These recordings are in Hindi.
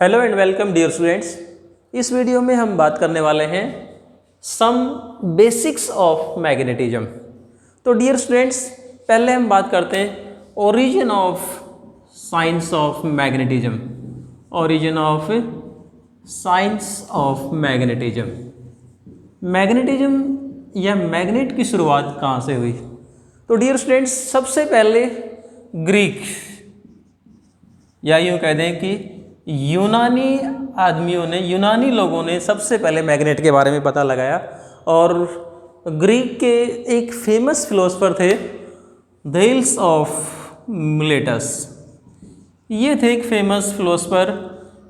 Hello and welcome dear students. इस वीडियो में हम बात करने वाले हैं सम बेसिक्स ऑफ मैग्नेटिज्म। तो डियर स्टूडेंट्स, पहले हम बात करते हैं origin of science of magnetism. Origin of science of magnetism. Magnetism या मैग्नेट की शुरुआत कहाँ से हुई? तो डियर स्टूडेंट्स, सबसे पहले ग्रीक या यूँ कह दें कि यूनानी लोगों ने सबसे पहले मैग्नेट के बारे में पता लगाया। और ग्रीक के एक फेमस फिलोसफर थे थेल्स ऑफ मिलेटस। ये थे एक फेमस फिलोसफर।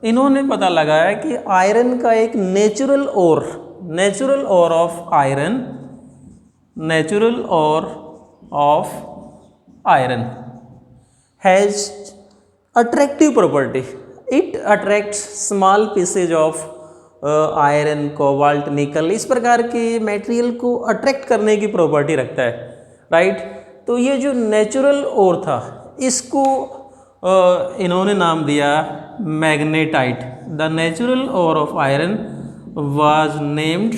इन्होंने पता लगाया कि आयरन का एक natural ore of iron has attractive property. It attracts small pieces of iron, cobalt, nickel, इस प्रकार के मटेरियल को अट्रैक्ट करने की प्रॉपर्टी रखता है, राइट। तो ये जो नेचुरल ओर था इसको इन्होंने नाम दिया magnetite. The natural ore of iron was named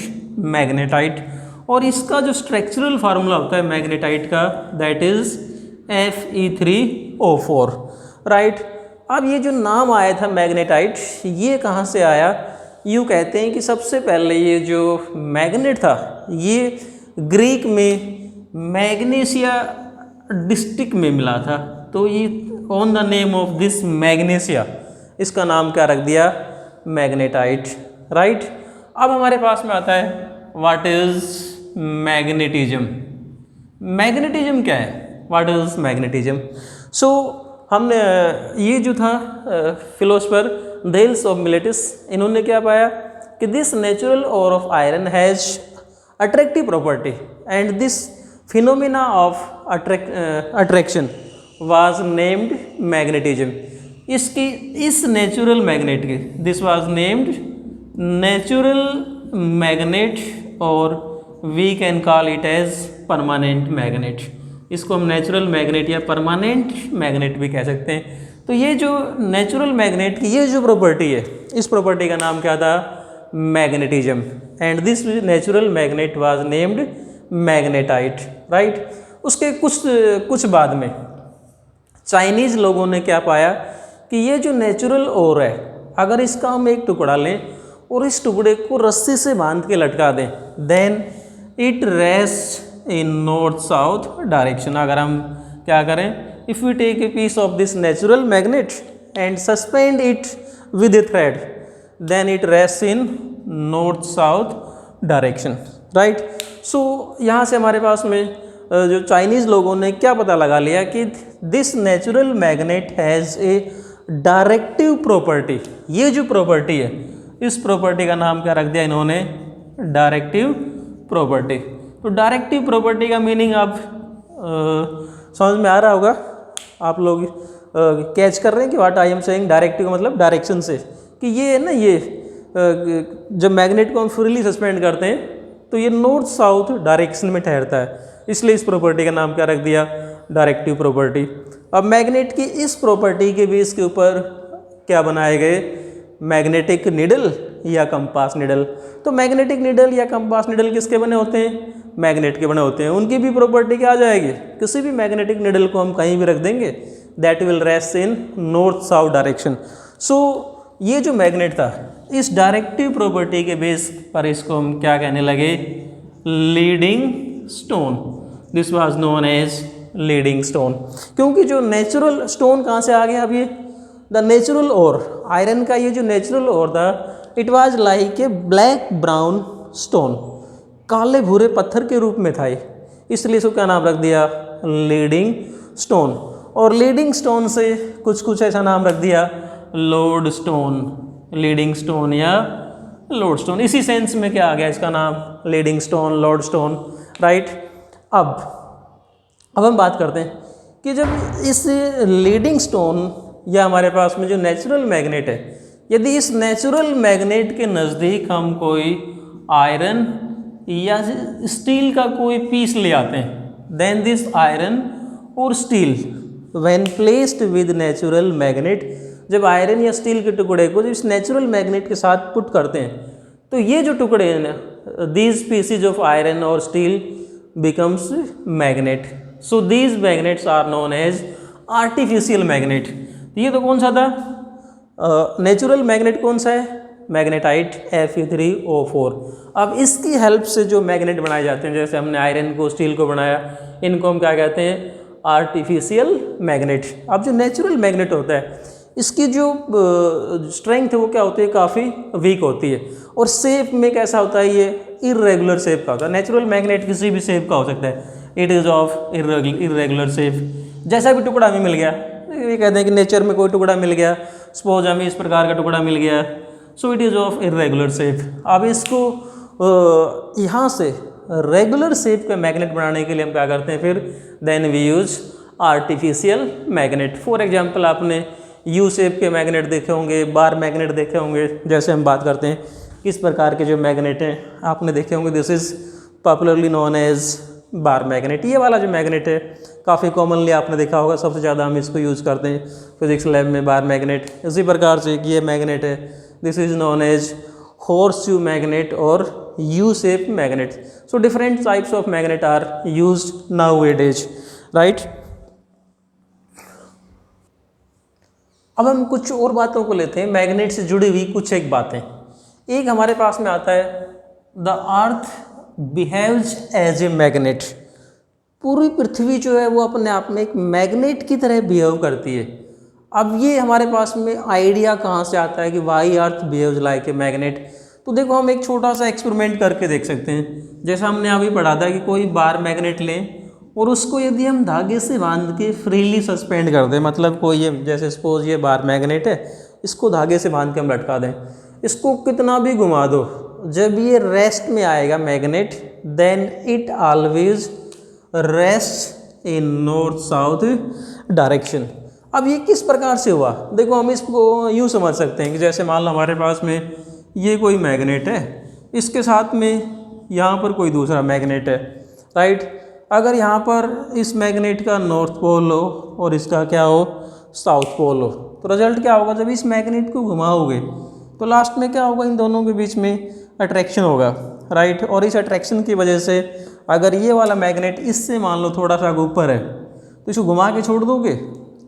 magnetite. और इसका जो स्ट्रक्चरल फार्मूला होता है मैग्नेटाइट का, दैट इज Fe3O4, राइट। अब ये जो नाम आया था मैग्नेटाइट, ये कहाँ से आया? यूँ कहते हैं कि सबसे पहले ये जो मैग्नेट था ये ग्रीक में मैग्नेशिया डिस्ट्रिक्ट में मिला था। तो ये on the name of this magnesia इसका नाम क्या रख दिया? Magnetite, right. अब हमारे पास में आता है व्हाट इज मैग्नेटिज्म। मैग्नेटिज्म क्या है? What is magnetism? सो हमने ये जो था फिलोसफर थेल्स ऑफ मिलेटस, इन्होंने क्या पाया कि this natural ore of iron has attractive property and this phenomena of attraction was named magnetism. इस नेचुरल मैग्नेट के, this was named natural magnet, और we can call it as permanent magnet. इसको हम नेचुरल मैग्नेट या परमानेंट मैग्नेट भी कह सकते हैं। तो ये जो नेचुरल मैग्नेट की ये जो प्रॉपर्टी है, इस प्रॉपर्टी का नाम क्या था? Magnetism. And this natural magnet was named magnetite, right. उसके कुछ बाद में चाइनीज़ लोगों ने क्या पाया कि ये जो नेचुरल ओर है, अगर इसका हम एक टुकड़ा लें और इस टुकड़े को रस्सी से बांध के लटका दें, then it rest in north south direction. अगर हम क्या करें, if we take a piece of this natural magnet and suspend it with a thread, then it rest in north south direction, right. So यहाँ से हमारे पास में जो चाइनीज़ लोगों ने क्या पता लगा लिया कि this natural magnet has a directive property. ये जो प्रॉपर्टी है, इस प्रॉपर्टी का नाम क्या रख दिया इन्होंने? Directive property. तो डायरेक्टिव प्रॉपर्टी का मीनिंग आप समझ में आ रहा होगा, आप लोग कैच कर रहे हैं कि what I am saying. Directive का मतलब डायरेक्शन से, कि ये है ना, ये जब मैग्नेट को हम फ्रीली सस्पेंड करते हैं तो ये नॉर्थ साउथ डायरेक्शन में ठहरता है, इसलिए इस प्रॉपर्टी का नाम क्या रख दिया? Directive property. अब मैग्नेट की इस प्रॉपर्टी के बेस के ऊपर क्या बनाए गए? मैग्नेटिक निडल या कंपास निडल। तो मैग्नेटिक निडल या कंपास निडल किसके बने होते हैं? मैग्नेट के बने होते हैं। उनकी भी प्रॉपर्टी क्या आ जाएगी? किसी भी मैग्नेटिक निडल को हम कहीं भी रख देंगे, that will rest in north south direction. So ये जो मैग्नेट था, इस डायरेक्टिव प्रॉपर्टी के बेस पर इसको हम क्या कहने लगे? Leading stone. This was known as leading stone. क्योंकि जो नेचुरल स्टोन कहाँ से आ गया? अब ये द नेचुरल ओर, आयरन का ये जो नेचुरल ओर था, it was like a black brown stone, काले भूरे पत्थर के रूप में था ये, इसलिए इसको क्या नाम रख दिया? Leading stone. और लीडिंग स्टोन से कुछ ऐसा नाम रख दिया लोड स्टोन। लीडिंग स्टोन या लोड स्टोन, इसी सेंस में क्या आ गया इसका नाम? Leading stone, load stone, right. अब हम बात करते हैं कि जब इस लीडिंग स्टोन या हमारे पास में जो नेचुरल मैग्नेट है, यदि इस नेचुरल मैग्नेट के नज़दीक हम कोई आयरन या स्टील का कोई पीस ले आते हैं, देन दिस आयरन और steel when placed with natural magnet, जब आयरन या स्टील के टुकड़े को जब इस नेचुरल मैग्नेट के साथ पुट करते हैं तो ये जो टुकड़े हैं ना, दीज पीसीज ऑफ आयरन और steel becomes magnet. So these magnets are known as artificial magnet. ये तो कौन सा था, नेचुरल मैग्नेट कौन सा है, मैग्नेटाइट Fe3O4। अब इसकी हेल्प से जो मैग्नेट बनाए जाते हैं, जैसे हमने आयरन को स्टील को बनाया, इनको हम क्या कहते हैं, आर्टिफिशियल मैग्नेट। अब जो नेचुरल मैग्नेट होता है इसकी जो स्ट्रेंथ है वो क्या होती है, काफ़ी वीक होती है, और शेप में कैसा होता है, ये इरेगुलर शेप का होता है। नेचुरल मैग्नेट किसी भी शेप का हो सकता है, it is of irregular shape. जैसा भी टुकड़ा हमें मिल गया, ये कहते हैं कि नेचर में कोई टुकड़ा मिल गया, सपोज हमें इस प्रकार का टुकड़ा मिल गया, सो it is of irregular shape. अब इसको यहाँ से रेगुलर शेप का मैग्नेट बनाने के लिए हम क्या करते हैं, फिर then we use artificial magnet. For example आपने यू शेप के मैग्नेट देखे होंगे, बार मैग्नेट देखे होंगे। जैसे हम बात करते हैं किस प्रकार के जो मैग्नेट हैं आपने देखे होंगे, this is popularly known as bar magnet. ये वाला जो मैग्नेट है काफ़ी कॉमनली आपने देखा होगा, सबसे ज़्यादा हम इसको यूज़ करते हैं फिजिक्स लैब में, बार मैग्नेट। इसी प्रकार से ये मैग्नेट है, this is known as horseshoe magnet or U-shaped magnet. So different types of magnet are used nowadays, right? अब हम कुछ और बातों को लेते हैं, मैग्नेट से जुड़ी हुई कुछ एक बातें। एक हमारे पास में आता है, the earth behaves as a magnet. पूरी पृथ्वी जो है वो अपने आप में एक मैग्नेट की तरह बिहेव करती है। अब ये हमारे पास में आइडिया कहाँ से आता है कि why earth behaves like a magnet. तो देखो हम एक छोटा सा एक्सपेरिमेंट करके देख सकते हैं। जैसा हमने अभी पढ़ा था कि कोई बार मैग्नेट लें और उसको यदि हम धागे से बांध के फ्रीली सस्पेंड कर दें, मतलब कोई ये जैसे सपोज ये बार मैग्नेट है, इसको धागे से बांध के हम लटका दें, इसको कितना भी घुमा दो, जब ये रेस्ट में आएगा magnet, then it always rest in north south direction. अब ये किस प्रकार से हुआ, देखो हम इसको यूँ समझ सकते हैं कि जैसे मान लो हमारे पास में ये कोई मैग्नेट है, इसके साथ में यहाँ पर कोई दूसरा मैग्नेट है, राइट। अगर यहाँ पर इस मैग्नेट का नॉर्थ पोल हो और इसका क्या हो, साउथ पोल हो, तो रिजल्ट क्या होगा, जब इस मैग्नेट को घुमाओगे तो लास्ट में क्या होगा, इन दोनों के बीच में अट्रैक्शन होगा, राइट। और इस अट्रैक्शन की वजह से अगर ये वाला मैग्नेट इससे मान लो थोड़ा सा ऊपर है तो इसको घुमा के छोड़ दोगे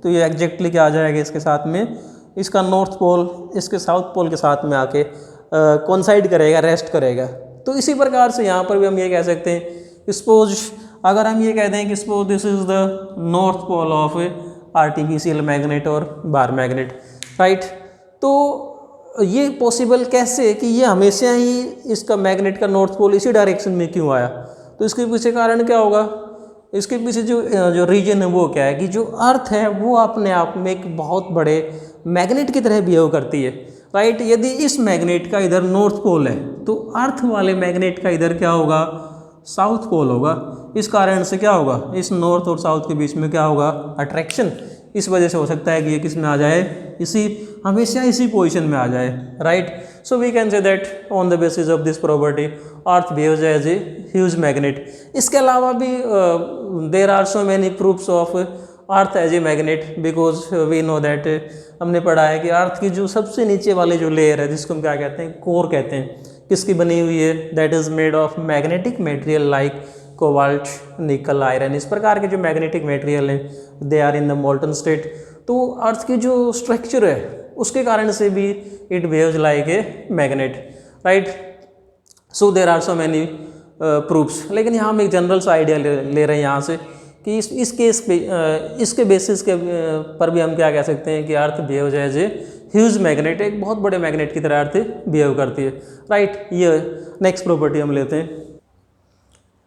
तो ये एग्जैक्टली क्या आ जाएगा, इसके साथ में इसका नॉर्थ पोल इसके साउथ पोल के साथ में आके कोइंसाइड करेगा, रेस्ट करेगा। तो इसी प्रकार से यहाँ पर भी हम ये कह सकते हैं, सपोज अगर हम ये कहते हैं कि suppose this is the north pole of artificial magnet और बार मैग्नेट, राइट। तो ये पॉसिबल कैसे कि ये हमेशा ही इसका मैग्नेट का नॉर्थ पोल इसी डायरेक्शन में क्यों आया, तो इसके पीछे कारण क्या होगा, इसके पीछे जो रीजन है वो क्या है कि जो अर्थ है वो अपने आप में एक बहुत बड़े मैग्नेट की तरह बिहेव करती है, राइट। यदि इस मैग्नेट का इधर नॉर्थ पोल है तो अर्थ वाले मैग्नेट का इधर क्या होगा, साउथ पोल होगा। इस कारण से क्या होगा, इस नॉर्थ और साउथ के बीच में क्या होगा, अट्रैक्शन। इस वजह से हो सकता है कि ये किस में आ जाए, हमेशा इसी पोजीशन में आ जाए, right. So we can say that on the basis of this property earth behaves as a huge magnet. इसके अलावा भी there are so many proofs of earth as a magnet, because we know that, हमने पढ़ा है कि अर्थ की जो सबसे नीचे वाली जो लेयर है जिसको हम क्या कहते हैं, कोर कहते हैं, किसकी बनी हुई है, that is made of magnetic material like cobalt, nickel, iron. इस प्रकार के जो मैग्नेटिक मटेरियल हैं they are in the molten state. तो अर्थ की जो स्ट्रक्चर है उसके कारण से भी it behaves like a magnet, right. So there are so many proofs, लेकिन यहाँ हम एक जनरल सा आइडिया ले रहे हैं यहाँ से कि इस केस पे इसके बेसिस के पर भी हम क्या कह सकते हैं कि earth behaves as a huge magnet, एक बहुत बड़े मैग्नेट की तरह अर्थ बिहेव करती है, राइट। ये नेक्स्ट प्रॉपर्टी हम लेते हैं।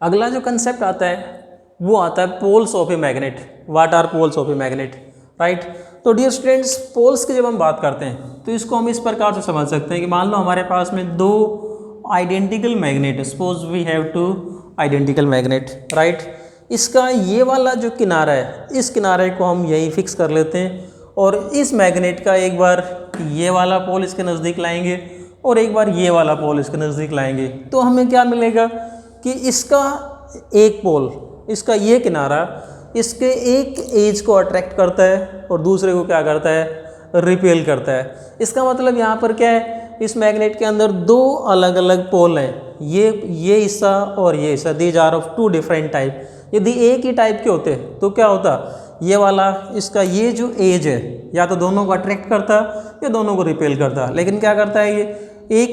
अगला जो कंसेप्ट आता है वो आता है poles of a magnet. What are poles of a magnet, right. तो डियर स्टूडेंट्स, पोल्स की जब हम बात करते हैं तो इसको हम इस प्रकार से समझ सकते हैं कि मान लो हमारे पास में दो identical magnet, suppose we have two identical magnet, right. इसका ये वाला जो किनारा है, इस किनारे को हम यहीं फिक्स कर लेते हैं और इस मैग्नेट का एक बार ये वाला पोल इसके नज़दीक लाएंगे और एक बार ये वाला पोल इसके नज़दीक लाएंगे, तो हमें क्या मिलेगा कि इसका एक पोल, इसका ये किनारा इसके एक एज को अट्रैक्ट करता है और दूसरे को क्या करता है, रिपेल करता है। इसका मतलब यहाँ पर क्या है, इस मैग्नेट के अंदर दो अलग अलग पोल हैं, ये हिस्सा और ये हिस्सा, these are of two different type. यदि एक ही टाइप के होते तो क्या होता, ये वाला इसका ये जो एज है या तो दोनों को अट्रैक्ट करता या दोनों को रिपेल करता, लेकिन क्या करता है ये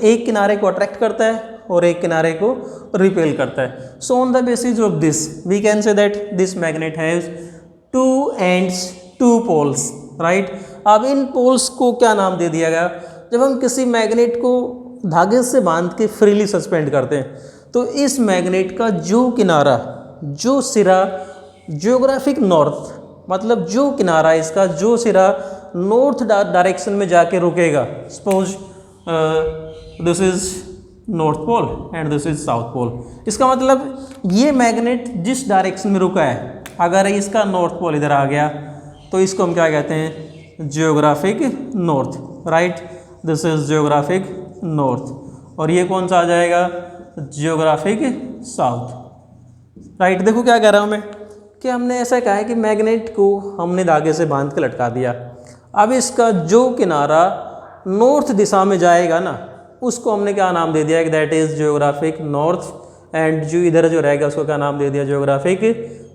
एक किनारे को अट्रैक्ट करता है और एक किनारे को रिपेल करता है। So on the basis of this we can say that this magnet has two ends two poles, right. अब इन पोल्स को क्या नाम दे दिया गया, जब हम किसी मैग्नेट को धागे से बांध के फ्रीली सस्पेंड करते हैं तो इस मैग्नेट का जो किनारा, जो सिरा जियोग्राफिक नॉर्थ, मतलब जो किनारा इसका जो सिरा नॉर्थ डायरेक्शन में जाके रुकेगा, suppose this is north pole and this is south pole. इसका मतलब ये मैग्नेट जिस डायरेक्शन में रुका है, अगर इसका नॉर्थ पोल इधर आ गया तो इसको हम क्या कहते हैं, geographic north, right. This is geographic north, और ये कौन सा आ जाएगा, जियोग्राफिक साउथ, राइट। देखो क्या कह रहा हूँ मैं, कि हमने ऐसा कहा है कि मैग्नेट को हमने धागे से बांध के लटका दिया। अब इसका जो किनारा नॉर्थ दिशा में जाएगा ना, उसको हमने क्या नाम दे दिया है कि that is geographic north, and जो इधर जो रहेगा उसको क्या नाम दे दिया, जियोग्राफिक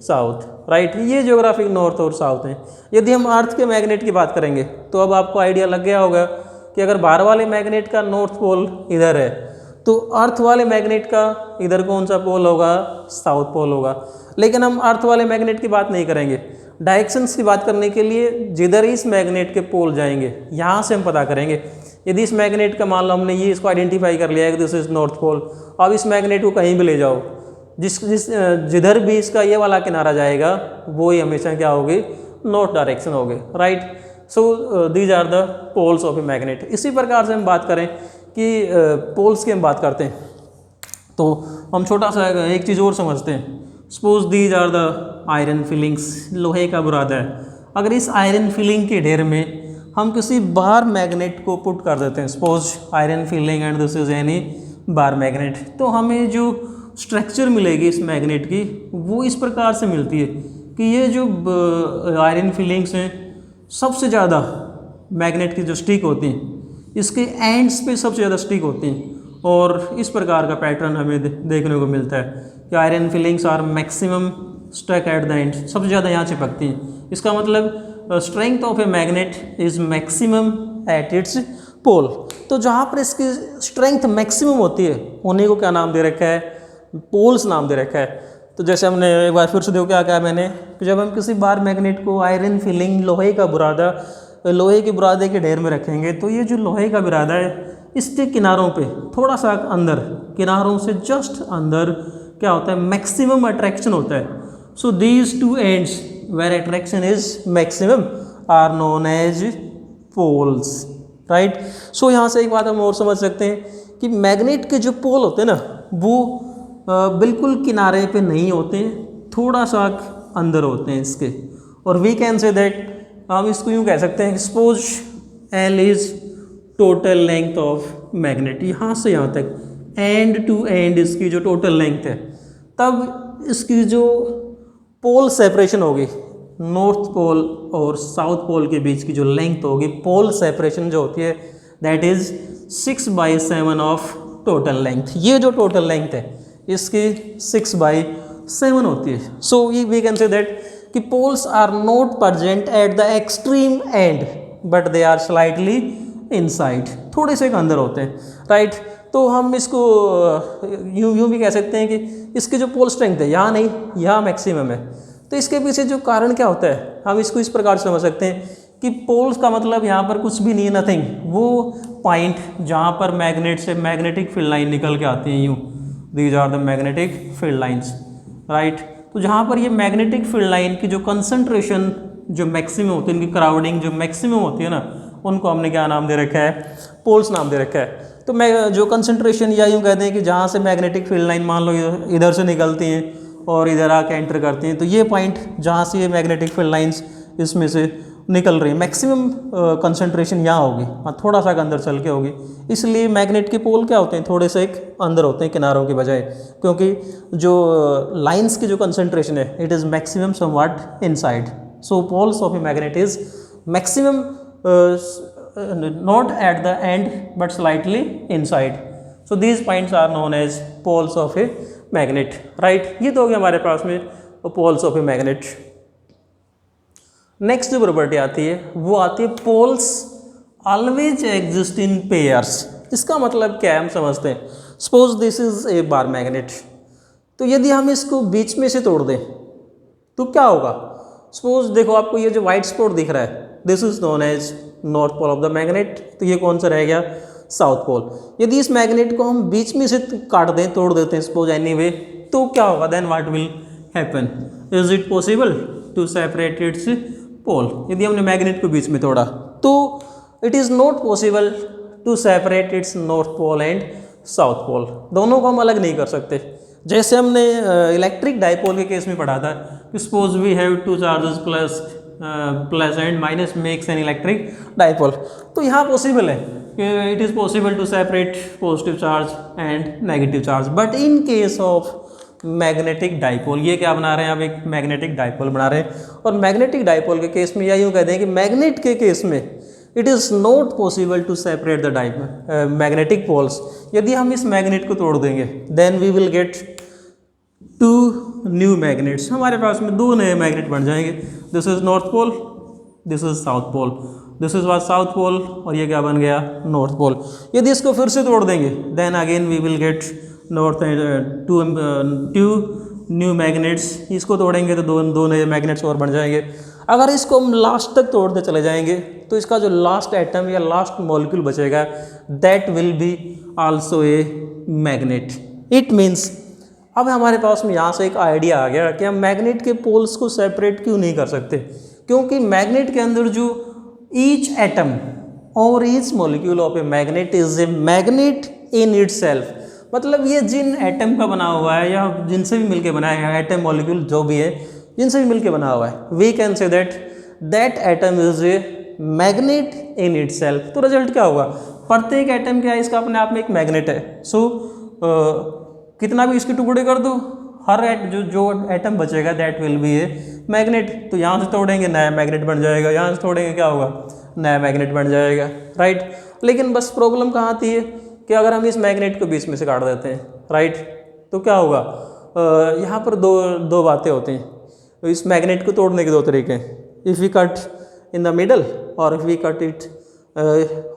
साउथ, राइट। ये जियोग्राफिक नॉर्थ और साउथ हैं। यदि हम अर्थ के मैग्नेट की बात करेंगे तो अब आपको आइडिया लग गया होगा कि अगर बाहर वाले मैग्नेट का नॉर्थ पोल इधर है तो अर्थ वाले मैग्नेट का इधर कौन सा पोल होगा, साउथ पोल होगा। लेकिन हम अर्थ वाले मैग्नेट की बात नहीं करेंगे, डायरेक्शंस की बात करने के लिए जिधर इस मैग्नेट के पोल जाएंगे यहाँ से हम पता करेंगे। यदि इस मैग्नेट का मान लो हमने ये इसको आइडेंटिफाई कर लिया है कि दिस इज नॉर्थ पोल, अब इस मैग्नेट को कहीं भी ले जाओ, जिधर भी इसका ये वाला किनारा जाएगा वो ही हमेशा क्या होगी, नॉर्थ डायरेक्शन होगी, right. So these are the poles of a magnet. इसी प्रकार से हम बात करें कि पोल्स की हम बात करते हैं तो हम छोटा सा एक चीज़ और समझते हैं। Suppose these are the iron filings, लोहे का बुरादा है। अगर इस आयरन फिलिंग के ढेर में हम किसी बार मैग्नेट को पुट कर देते हैं, suppose iron filling and this is any bar magnet, तो हमें जो स्ट्रक्चर मिलेगी इस मैग्नेट की वो इस प्रकार से मिलती है कि ये जो आयरन फिलिंग्स हैं सबसे ज़्यादा मैग्नेट की जो स्टिक होती हैं इसके एंड्स पे सबसे ज़्यादा स्टिक होती हैं, और इस प्रकार का पैटर्न हमें देखने को मिलता है कि iron filings are maximum stuck at the end, सबसे ज़्यादा यहाँ चिपकती हैं। इसका मतलब strength of a magnet is maximum at its pole. तो जहाँ पर इसकी स्ट्रेंथ मैक्सिमम होती है उन्हीं को क्या नाम दे रखा है, पोल्स नाम दे रखा है। तो जैसे हमने एक बार फिर से देखो क्या कहा मैंने कि जब हम किसी बार मैग्नेट को आयरन फिलिंग लोहे का बुरादा, लोहे के बुरादे के ढेर में रखेंगे तो ये जो लोहे का बुरादा है इसके किनारों पे थोड़ा सा अंदर, किनारों से जस्ट अंदर क्या होता है, मैक्सिमम अट्रैक्शन होता है। So these two ends where attraction is maximum are known as poles, right. So यहाँ से एक बात हम और समझ सकते हैं कि मैग्नेट के जो पोल होते हैं ना वो बिल्कुल किनारे पे नहीं होते हैं, थोड़ा सा अंदर होते हैं इसके, और वी कैन से दैट हम इसको यूँ कह सकते हैं, suppose L is total length of magnet, यहाँ से यहाँ तक एंड टू एंड इसकी जो टोटल लेंथ है, तब इसकी जो पोल सेपरेशन होगी नॉर्थ पोल और साउथ पोल के बीच की जो लेंथ होगी, पोल सेपरेशन जो होती है that is 6/7 of total length. ये जो टोटल लेंथ है इसकी 6/7 होती है। So we can say that कि poles are not present at the extreme end but they are slightly inside, थोड़े से अंदर होते हैं, राइट। तो हम इसको यूँ भी कह सकते हैं कि इसकी जो पोल स्ट्रेंथ है यहाँ नहीं, यहाँ मैक्सिमम है। तो इसके पीछे जो कारण क्या होता है हम इसको इस प्रकार से समझ सकते हैं कि पोल्स का मतलब यहाँ पर कुछ भी नहीं है, नथिंग, वो पॉइंट जहाँ पर मैग्नेट से मैग्नेटिक फील्ड लाइन निकल के आती हैं, यूँ these are the magnetic field lines, right. तो जहाँ पर ये मैग्नेटिक फील्ड लाइन की जो कंसंट्रेशन जो मैक्सिमम होती है, इनकी क्राउडिंग जो मैक्सिमम होती है ना, उनको हमने क्या नाम दे रखा है, पोल्स नाम दे रखा है। तो मैं जो कंसंट्रेशन या यूँ कहते हैं कि जहाँ से मैग्नेटिक फील्ड लाइन मान लो इधर से निकलती हैं और इधर आके एंटर करती हैं, तो ये पॉइंट जहाँ से ये मैग्नेटिक फील्ड लाइंस इसमें से निकल रही है मैक्सिमम कंसंट्रेशन यहाँ होगी, हाँ थोड़ा सा अंदर चल के होगी। इसलिए मैग्नेट के पोल क्या होते हैं, थोड़े से एक अंदर होते हैं किनारों के बजाय, क्योंकि जो लाइंस की जो कंसंट्रेशन है it is maximum somewhat inside. So poles of a magnet is maximum not at the end but slightly inside. So these points are known as poles of a magnet, right. ये तो हो गया हमारे पास में poles of a magnet. Next जो प्रॉपर्टी आती है वो आती है poles always exist in pairs. इसका मतलब क्या है हम समझते हैं। Suppose this is a bar magnet, तो यदि हम इसको बीच में से तोड़ दें तो क्या होगा। सपोज देखो आपको ये जो व्हाइट स्पॉट दिख रहा है, this is known as north pole of the magnet, तो ये कौन सा रह गया, साउथ पोल। यदि इस मैग्नेट को हम बीच में से काट दें, तोड़ देते हैं सपोज एनीवे, तो क्या होगा, then what will happen, is it possible to separate its pole. यदि हमने मैग्नेट को बीच में तोड़ा तो it is not possible to separate its north pole and south pole, दोनों को हम अलग नहीं कर सकते। जैसे हमने इलेक्ट्रिक डाइपोल के केस में पढ़ा था कि suppose we have two charges plus and minus makes an electric dipole, तो यहाँ पॉसिबल है कि it is possible to separate positive charge and negative charge. But in case of magnetic dipole, ये क्या बना रहे हैं, आप एक मैग्नेटिक डाइपोल बना रहे हैं, और मैग्नेटिक डाइपोल के केस में या यूँ कहते हैं कि मैग्नेट के केस में it is not possible to separate the magnetic poles. यदि हम इस मैग्नेट को तोड़ देंगे then we will get two new magnets, हमारे पास में दो नए मैग्नेट बन जाएंगे। This is north pole, this is south pole, this is was south pole और ये क्या बन गया, नॉर्थ पोल। यदि इसको फिर से तोड़ देंगे then again we will get north two new magnets. इसको तोड़ेंगे तो दो नए मैग्नेट्स और बन जाएंगे। अगर इसको हम लास्ट तक तोड़ते चले जाएंगे तो इसका जो लास्ट एटम या लास्ट मॉलिक्यूल बचेगा that will be also a magnet. It means अब हमारे पास में यहाँ से एक आइडिया आ गया कि हम मैग्नेट के पोल्स को सेपरेट क्यों नहीं कर सकते, क्योंकि मैग्नेट के अंदर जो ईच एटम और each molecule of a magnet is a magnet in itself. मतलब ये जिन एटम का बना हुआ है या जिनसे भी मिलके बना है, एटम मॉलिक्यूल जो भी है जिनसे भी मिलके बना हुआ है, we can say that atom is a magnet in itself. तो रिजल्ट क्या होगा, प्रत्येक एटम क्या है, इसका अपने आप में एक मैग्नेट है। सो कितना भी इसके टुकड़े कर दो, हर जो एटम बचेगा that will be A magnet. तो यहाँ से तोड़ेंगे नया मैग्नेट बन जाएगा, यहाँ से तोड़ेंगे क्या होगा, नया मैग्नेट बन जाएगा, राइट। लेकिन बस प्रॉब्लम कहाँ आती है कि अगर हम इस मैग्नेट को बीच में से काट देते हैं, राइट, तो क्या होगा, यहाँ पर दो बातें होती हैं। इस मैग्नेट को तोड़ने के दो तरीके हैं, if we cut in the middle और if we cut it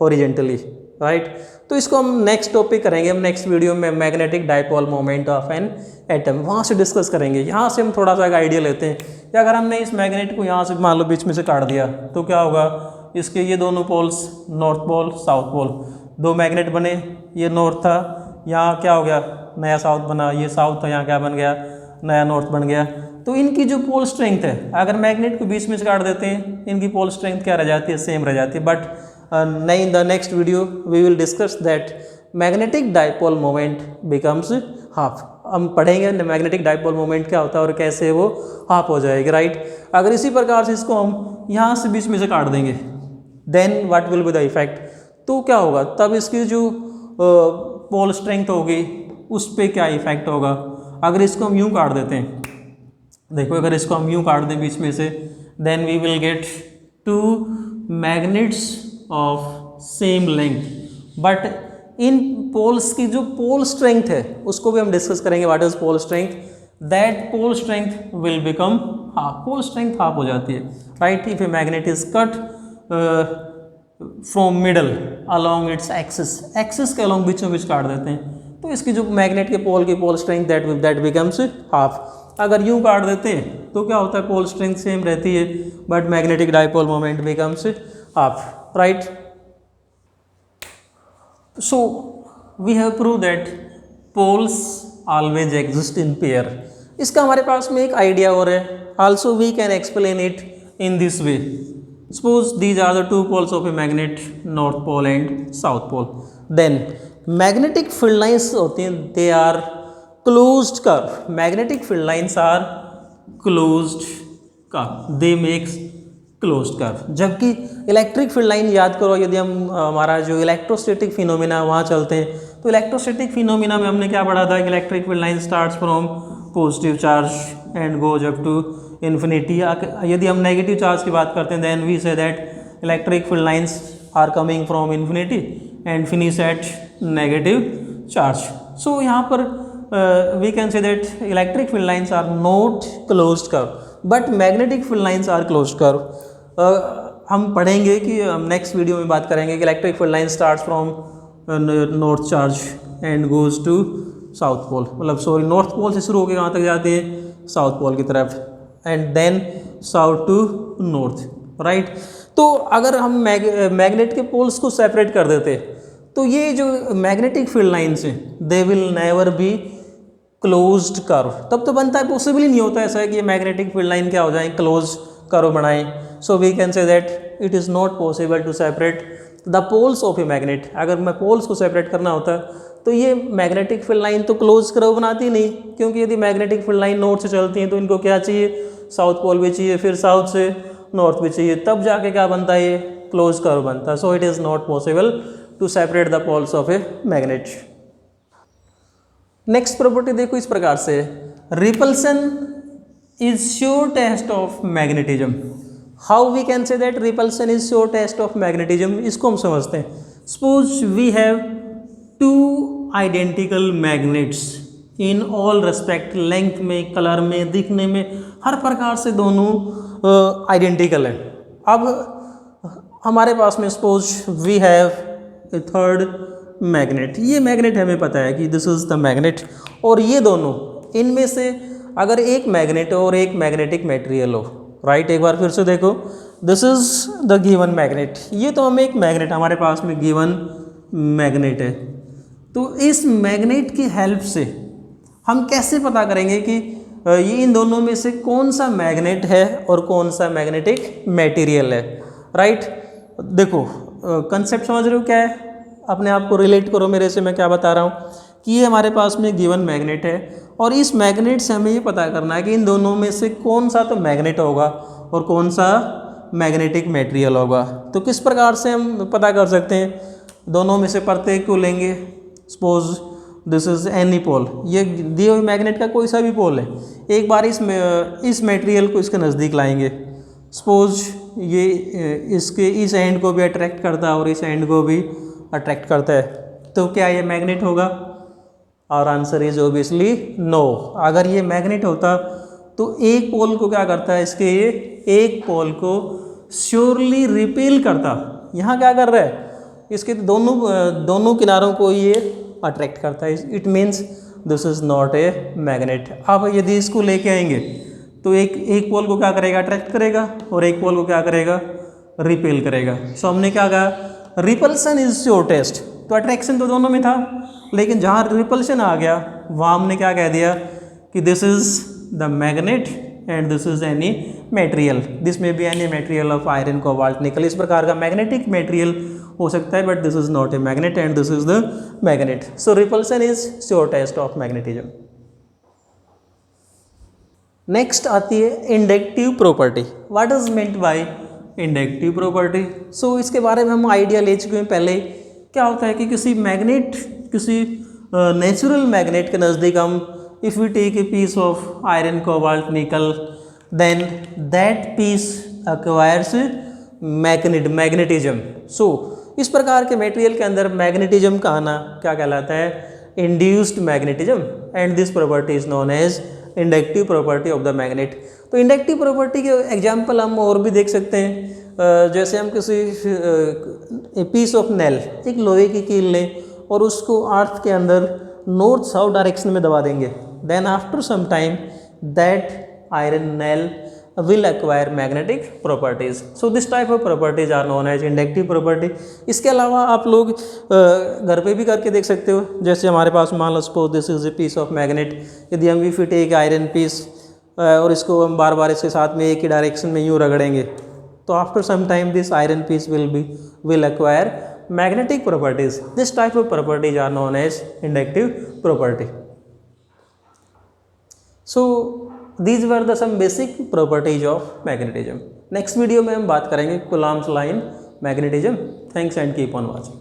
horizontally, right. तो इसको हम नेक्स्ट टॉपिक करेंगे, हम नेक्स्ट वीडियो में magnetic dipole moment of an atom वहाँ से डिस्कस करेंगे। यहाँ से हम थोड़ा सा एक आइडिया लेते हैं कि अगर हमने इस मैग्नेट को यहाँ से मान लो बीच में से काट दिया तो क्या होगा, इसके ये दोनों poles north pole south pole, दो मैग्नेट बने, ये नॉर्थ था, यहाँ क्या हो गया, नया साउथ बना, ये साउथ था, यहाँ क्या बन गया, नया नॉर्थ बन गया। तो इनकी जो पोल स्ट्रेंथ है, अगर मैग्नेट को बीच में से काट देते हैं इनकी पोल स्ट्रेंथ क्या रह जाती है, सेम रह जाती है। बट नहीं, in the next video we will discuss that magnetic dipole moment becomes half. हम पढ़ेंगे मैग्नेटिक डाइपोल मोमेंट क्या होता है और कैसे वो हाफ हो जाएगी, राइट। अगर इसी प्रकार से इसको हम यहाँ से बीच में से काट देंगे then what will be the effect, तो क्या होगा, तब इसकी जो पोल स्ट्रेंथ होगी उस पर क्या इफेक्ट होगा। अगर इसको हम यूँ काट देते हैं, देखो अगर इसको हम यूँ काट दें बीच में से, then we will get two magnets of same length, but इन पोल्स की जो पोल स्ट्रेंथ है उसको भी हम डिस्कस करेंगे, what is pole strength, that pole strength will become half, pole strength half हो जाती है, right. If a magnet is cut from middle along its axis, axis के अलॉन्ग बीचों बीच काट देते हैं तो इसकी जो मैग्नेट के पोल की pole strength that becomes half. अगर यूँ काट देते हैं तो क्या होता है, पोल स्ट्रेंथ सेम रहती है but magnetic dipole moment becomes half, right. So we have prove that poles always exist in pair. इसका हमारे पास में एक आइडिया और है, also we can explain it in this way. Suppose these are the two poles of a magnet, north pole and south pole. Then magnetic field lines होती हैं, they are closed curve. Magnetic field lines are closed curve. They makes closed curve. जबकि इलेक्ट्रिक फील्ड लाइन याद करो, यदि हम हमारा जो इलेक्ट्रोस्टैटिक फिनोमिना वहाँ चलते हैं तो इलेक्ट्रोस्टैटिक फिनोमिना में हमने क्या पढ़ा था कि electric field line starts from positive charge and goes up to infinity. यदि हम नेगेटिव चार्ज की बात करते हैं then we say that electric field lines are coming from infinity and finish at negative charge. So यहाँ पर we can say that electric field lines are not closed curve but magnetic field lines are closed curve. हम पढ़ेंगे कि नेक्स्ट वीडियो में बात करेंगे कि electric field line starts from north charge and goes to south pole, मतलब सॉरी नॉर्थ पोल से शुरू होकर कहाँ तक जाती है, साउथ पोल की तरफ, and then south to north, right. तो अगर हम मैग्नेट के पोल्स को सेपरेट कर देते तो ये जो मैग्नेटिक फील्ड लाइन्स हैं they will never be closed curve. तब तो बनता है, पॉसिबल ही नहीं होता ऐसा है कि ये मैग्नेटिक फील्ड लाइन क्या हो जाए, क्लोज कर्व बनाएं. So we can say that it is not possible to separate the poles of a magnet. अगर मैं पोल्स को सेपरेट करना होता तो ये मैग्नेटिक फील्ड लाइन तो क्लोज कर्व बनाती नहीं, क्योंकि यदि मैग्नेटिक फील्ड लाइन नॉर्थ से चलती है तो इनको क्या चाहिए, साउथ पोल भी चाहिए, फिर साउथ से नॉर्थ भी चाहिए, तब जाके क्या बनता है, ये क्लोज कर्व बनता है. So it is not possible to separate the poles of a magnet. Next property देखो इस प्रकार से, repulsion is sure test of magnetism. How we can say that repulsion is sure test of magnetism, इसको हम समझते हैं. Suppose we have two identical magnets in all respect, length में, कलर में, दिखने में, हर प्रकार से दोनों आइडेंटिकल हैं. अब हमारे पास में suppose we have a third magnet. ये मैग्नेट हमें पता है कि दिस इज़ द मैग्नेट, और ये दोनों, इनमें से अगर एक मैग्नेट और एक मैग्नेटिक मटेरियल हो, राइट. एक बार फिर से देखो, this is the given magnet, ये तो हमें एक मैग्नेट हमारे पास में गिवन मैग्नेट है. तो इस मैग्नेट की हेल्प से हम कैसे पता करेंगे कि ये इन दोनों में से कौन सा मैग्नेट है और कौन सा मैग्नेटिक मटेरियल है, राइट. देखो कंसेप्ट समझ रहे हो क्या है, अपने आप को रिलेट करो मेरे से. मैं क्या बता रहा हूँ कि ये हमारे पास में गिवन मैग्नेट है और इस मैग्नेट से हमें ये पता करना है कि इन दोनों में से कौन सा तो मैग्नेट होगा और कौन सा मैग्नेटिक मटेरियल होगा. तो किस प्रकार से हम पता कर सकते हैं, दोनों में से प्रत्येक को लेंगे. सपोज दिस इज़ एनी पोल, ये दिए हुए मैग्नेट का कोई सा भी पोल है, एक बार इस मटेरियल को इसके नज़दीक लाएंगे. सपोज ये इसके इस एंड को भी अट्रैक्ट करता है और इस एंड को भी अट्रैक्ट करता है, तो क्या ये मैग्नेट होगा? और आंसर इज ऑब्वियसली नो. अगर ये मैग्नेट होता तो एक पोल को क्या करता है, इसके ये एक पोल को श्योरली रिपेल करता. यहाँ क्या कर रहा है, इसके दोनों किनारों को ये अट्रैक्ट करता है. It means this is not a magnet. अब यदि इसको लेके आएंगे तो एक पोल को क्या करेगा, अट्रैक्ट करेगा, और एक पोल को क्या करेगा, रिपेल करेगा. सो हमने क्या कहा, रिपल्सन इज श्योर टेस्ट. तो अट्रैक्शन तो दोनों में था, लेकिन जहाँ रिपल्शन आ गया वहाँ हमने क्या कह दिया कि this is the magnet and this is any material. This may be any material of iron, cobalt, nickel, इस प्रकार का मैग्नेटिक मटेरियल हो सकता है, but this is not a magnet and this is the magnet. So repulsion is sure test of magnetism. Next आती है inductive property. What is meant by inductive property? So इसके बारे में हम आइडिया ले चुके हैं पहले. क्या होता है कि किसी मैग्नेट, किसी नेचुरल मैग्नेट के नज़दीक हम if we take a piece of iron, cobalt, nickel, then that piece acquires magnetism. So इस प्रकार के मटेरियल के अंदर मैग्नेटिज्म का आना क्या कहलाता है, induced magnetism, and this property is known as inductive property of the magnet. तो इंडक्टिव प्रॉपर्टी के एग्जाम्पल हम और भी देख सकते हैं. जैसे हम किसी पीस ऑफ नेल, एक लोहे की कील लें और उसको अर्थ के अंदर नॉर्थ साउथ डायरेक्शन में दबा देंगे, then after some time that iron nail will acquire magnetic properties. So this type of properties are known as inductive property. इसके अलावा आप लोग घर पे भी करके देख सकते हो. जैसे हमारे पास मान लो suppose this is a piece of magnet. यदि हम if we take iron piece और इसको हम बार बार इसके साथ में एक ही डायरेक्शन में यूँ रगड़ेंगे, तो after some time this iron piece will acquire magnetic properties. This type of properties are known as inductive property. So these were the some basic properties of magnetism. Next video में हम बात करेंगे Coulomb's line magnetism. Thanks and keep on watching.